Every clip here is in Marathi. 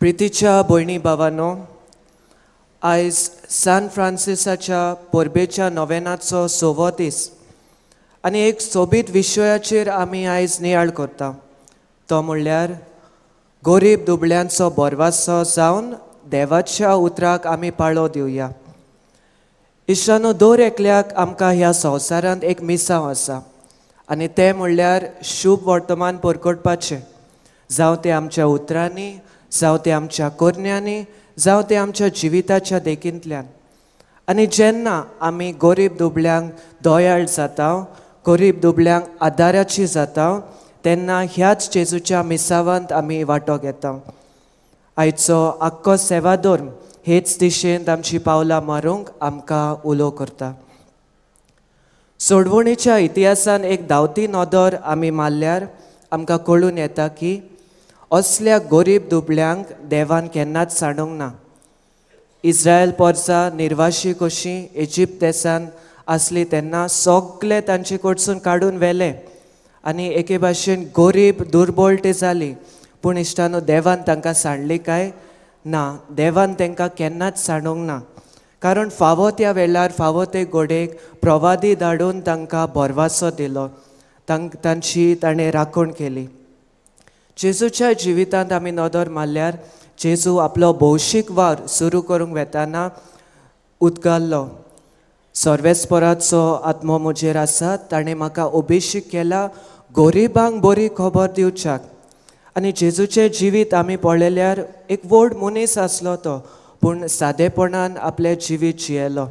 प्रितीच्या भयणी भावांनो, आयज सान फ्रांसिसाच्या पोरबेच्या नोवेनाचो 6वो दीस आनी एक सोबीत विशयाचेर आमी आयज नियाळ करता. तो म्हणल्यार गरीब दुबळ्यांचो बोरवासो जावन देवाच्या उतराक आमी पाळो दिवया. इश्टानो, दर एकल्याक आमकां ह्या संवसारांत एक मिसांव आसा आनी तें म्हणल्यार शुभ वर्तमान परगटपाचें, जावं तें आमच्या उतरांनी, जावं तें आमच्या कोरण्यांनी, जावं तें आमच्या जिविताच्या देखींतल्यान. आनी जेन्ना आमी गरीब दुबळ्यांक दोयाळ जाता, गरीब दुबळ्यांक आदाराची जाता, तेन्ना ह्याच जेजूच्या मिसावांत आमी वांटो घेता. आयचो आख्खो सेवाधर्म हेच दिशेंत आमची पावलां मारूंक आमकां उलो करता. सोडवणीच्या इतिहासान एक धांवती नदर आमी मारल्यार आमकां कळून येता की असल्या गरीब दुबळ्यांक देवान केन्नाच सांडूंक ना. इस्रायल पोरसां निर्वाशी कशीं इजिप्त देशांत आसली तेन्ना सगळे तांचे कडसून काडून व्हेले आनी एके भाशेन गरीब दुर्बळटी जाली. पूण इश्टानो, देवान तांकां सांडली काय ना. देवान तांकां केन्नाच सांडूंक ना. कारण फावो त्या वेळार फावो ते घोडेक प्रवादी धाडून तांकां बोरवासो दिलो, तांची ताणें राखण केली. जेजूच्या जिवितांत आमी नदर मारल्यार जेजू आपलो भौशीक वार सुरू करूंक वेताना उदगाल्लो. सर्वेस्पराचो आत्मो म्हजेर आसा, ताणें म्हाका अभिशेक केला गरीबांक बरी खबर दिवच्याक. आनी जेजूचें जिवीत आमी पळयल्यार एक व्हड मनीस आसलो तो, पूण सादेपणान आपलें जिवीत जियेलो.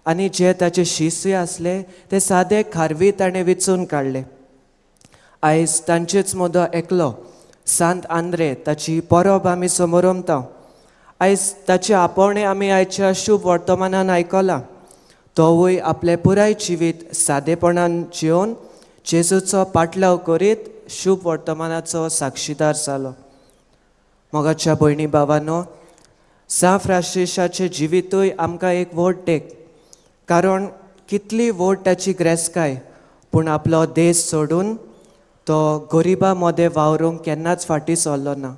आनी जे ताचे शिश्य आसले ते सादे खारवी ताणें विचून काडले. आयज तांचेच मदो एकलो सांत आंद्रे, ताची परब आमी समोरमता. आयज ताचे आपोवणें आमी आयच्या शुभ वर्तमानान आयकलां. तोवूय आपलें पुराय जिवीत सादेपणान जिवन जेजूचो पाटलाव करीत शुभ वर्तमानाचो साक्षीदार जालो. मोगाच्या भयणी भावांनो, सान फ्रांसिसाचें जिवीतूय आमकां एक व्हड तेंक. कारण कितली व्हड ताची ग्रेसकाय, पूण आपलो देश सोडून तो गरिबां मदें वावरूंक केन्नाच फाटीं सरलो ना.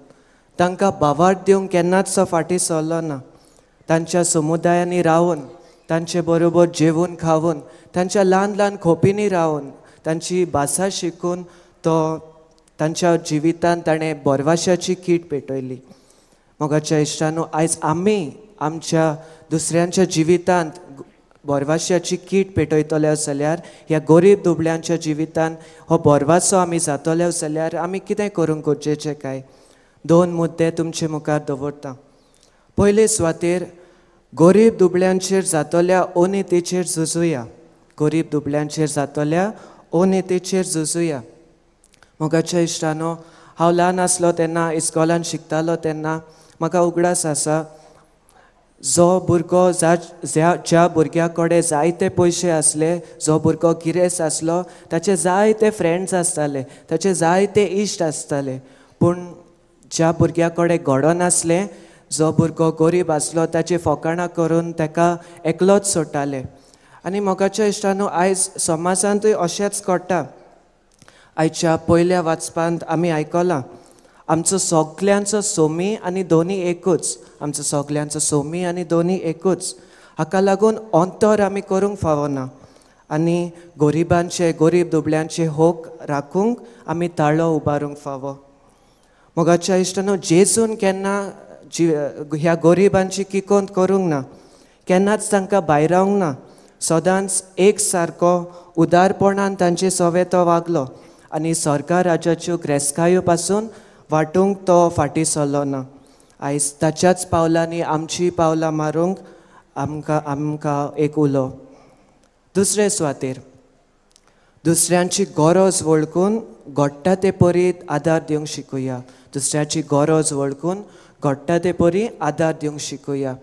तांकां बावार्द दिवंक केन्नाच तो फाटीं सरलो ना. तांच्या समुदायांनी रावून, तांचे बरोबर जेवून खावून, तांच्या ल्हान ल्हान खोपींनी रावून, तांची भासा शिकून तो तांच्या जिवितांत ताणें बोरवाशाची कीट पेटयली. मोगाच्या इश्टानो, आयज आमी आमच्या दुसऱ्यांच्या जिवितांत बोरवाशाची कीट पेटयतले जाल्यार, ह्या गरीब दुबळ्यांच्या जिवितांत हो बोरवासो आमी जातले जाल्यार आमी कितें करूंक गरजेचें काय? 2 मुद्दे तुमचे मुखार दवरता. पयले सुवातेर गरीब दुबळ्यांचेर जातल्या अनितीचेर झुजूया. गरीब दुबळ्यांचेर जातल्या अनितीचेर झुजूया. मोगाच्या इश्टानो, हांव ल्हान आसलो तेन्ना इस्कॉलान शिकतालो तेन्ना म्हाका उगडास आसा, जो भुरगो ज्या भुरग्या कडेन जायते पयशे आसले, जो भुरगो गिरेस्त आसलो, ताचे जायते फ्रेंड्स आसताले, ताचे जायते इश्ट आसताले. पूण ज्या भुरग्या कडेन घोडो नासलें, जो भुरगो गरीब आसलो, ताची फकाणां करून ताका एकलोच सोडटाले. आनी मोगाच्या इश्टानो, आयज समाजांतूय अशेंच घडटा. आयच्या पयल्या वाचपांत आमी आयकलां, आमचो सगल्यांचो सोमी आनी दोनी एकूच. आमचो सगल्यांचो सोमी आनी दोनी एकूच. हाका लागून अंतर आमी करूंक फावना आनी गरीब दुबळ्यांचे होक राखूंक आमी ताळो उबारूंक फावो. मोगाच्या इश्टानो, जेजून केन्ना ह्या गरिबांची किकोंत करूंक ना, केन्नाच तांकां भायर रावंक ना. सदांच एक सारको उदारपणान तांचे सोवे तो वागलो आनी सरकार राज्याच्यो ग्रेसकायो पासून वाटूंक तो फाटीं सरलो ना. आयज ताच्याच पावलांनी आमची पावलां मारूंक आमकां एक उलो. दुसरे सुवातेर दुसऱ्यांची गरज वळखून घडटा ते परी आदार दिवंक शिकुया. दुसऱ्याची गरज वळखून घडटा ते परी आदार दिवंक शिकुया.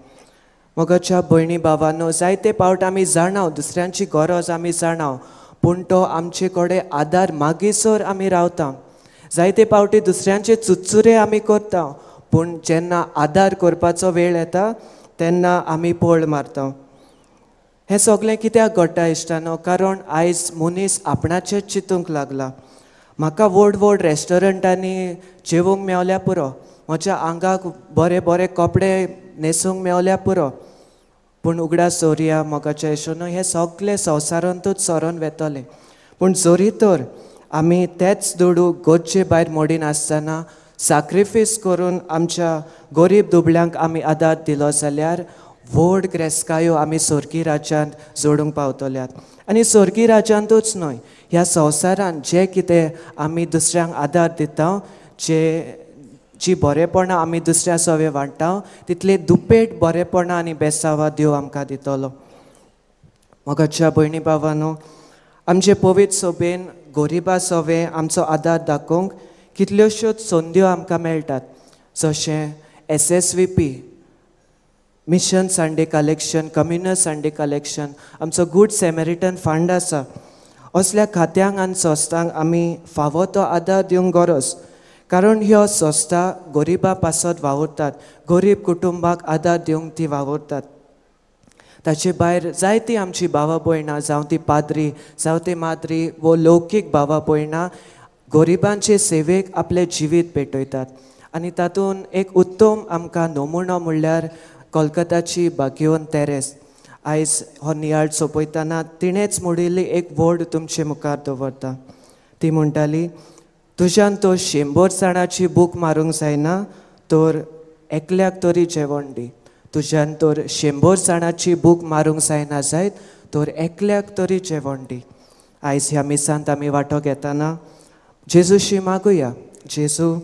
मोगाच्या भयणी भावांनो, जायते पावट आमी जाणाव दुसऱ्यांची गरज आमी जाणाव, पूण तो आमचे कडेन आदार मागीसर आमी रावता. जायते पावटी दुसऱ्यांचे चुचुरे आमी करता, पूण जेन्ना आदार करपाचो वेळ येता तेन्ना आमी पळ मारता. हें सगळें कित्याक घडटा इश्टानो? कारण आयज मनीस आपणाचेच चिंतूंक लागला. म्हाका व्हड व्हड रेस्टॉरंटांनी जेवूंक मेवल्या पुरो, म्हज्या आंगाक बरे बरे कपडे न्हेसूंक मेवल्या पुरो, पूण उगडा सोरया मोगाच्या येशून हे सगळे संवसारांतूच सरोन वेतले. पूण जोरी तर आमी तेच दुडू गोदचे भायर मोडीन आसतना सॅक्रिफीस करून आमच्या गरीब दुबळ्यांक आमी आदार दिलो जाल्यार व्हड क्रेस्कायो आमी सोर्गी राज्यांत जोडूंक पावतल्यात. आनी सोर्गी राज्यांतूच न्हय, ह्या संवसारान जे कितें आमी दुसऱ्यांक आदार दिता, जी बरेपणां आमी दुसऱ्या सवे वांट्टा, तितले दुपेट बरेपणां आनी बेसावां देव आमकां दितलो. मोगाच्या भयणी भावांनो, आमचे पवित्र सभेन गोरिबा सवे आमचो आदार दाखोवंक कितल्योश्योच संद्यो आमकां मेळटात, जशें SSVP mission Sunday collection, communal Sunday collection, आमचो गूड सॅमेरिटन फंड आसा. असल्या खात्यांक आनी संस्थांक आमी फावो तो आदार दिवंक गरज, कारण ह्यो संस्था गोरिबा पासत वावुरतात, गरीब कुटुंबाक आदार दिवंक ती वावुरतात. ताचे भायर जायतीं आमची भावां भयणां, जावं ती पाद्री जावं ती माद्री वो लौकीक भावां भयणां गोरिबांचे सेवेक आपलें जिवीत पेटयतात. आनी तातूंत एक उत्तम आमकां नमुनो म्हणल्यार कोलकाताची बागयोन तेरेस. आयज हो नियाळ सोंपयतना तिणेंच म्हणिल्ली एक वर्ड तुमचे मुखार दवरता. ती म्हणटाली, तुज्यान तो 100 जाणांची भूक मारूंक जायना, तर एकल्याक तरी जेवण दी. तुज्यान तर 100 जाणांची भूक मारूंक जायना जायत, तर एकल्याक तरी जेवण दी. आयज ह्या मिसांत आमी वांटो घेतना जेजूशी मागुया, जेजू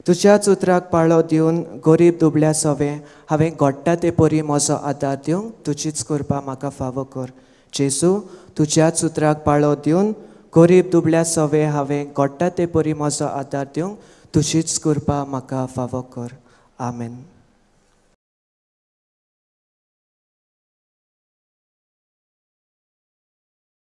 तुज्याच उतराक पाळो दिवन गरीब दुबळ्या सवे हांवें घडटा ते परी म्हजो आदार दिवंक तुजीच कृपा म्हाका फावो कर. जेजू तुज्याच उतराक पाळो दिवन गरीब दुबळ्या सवे हांवें घडटा ते परी म्हजो आदार दिवंक तुजीच कृपा म्हाका फावो कर. आमेन.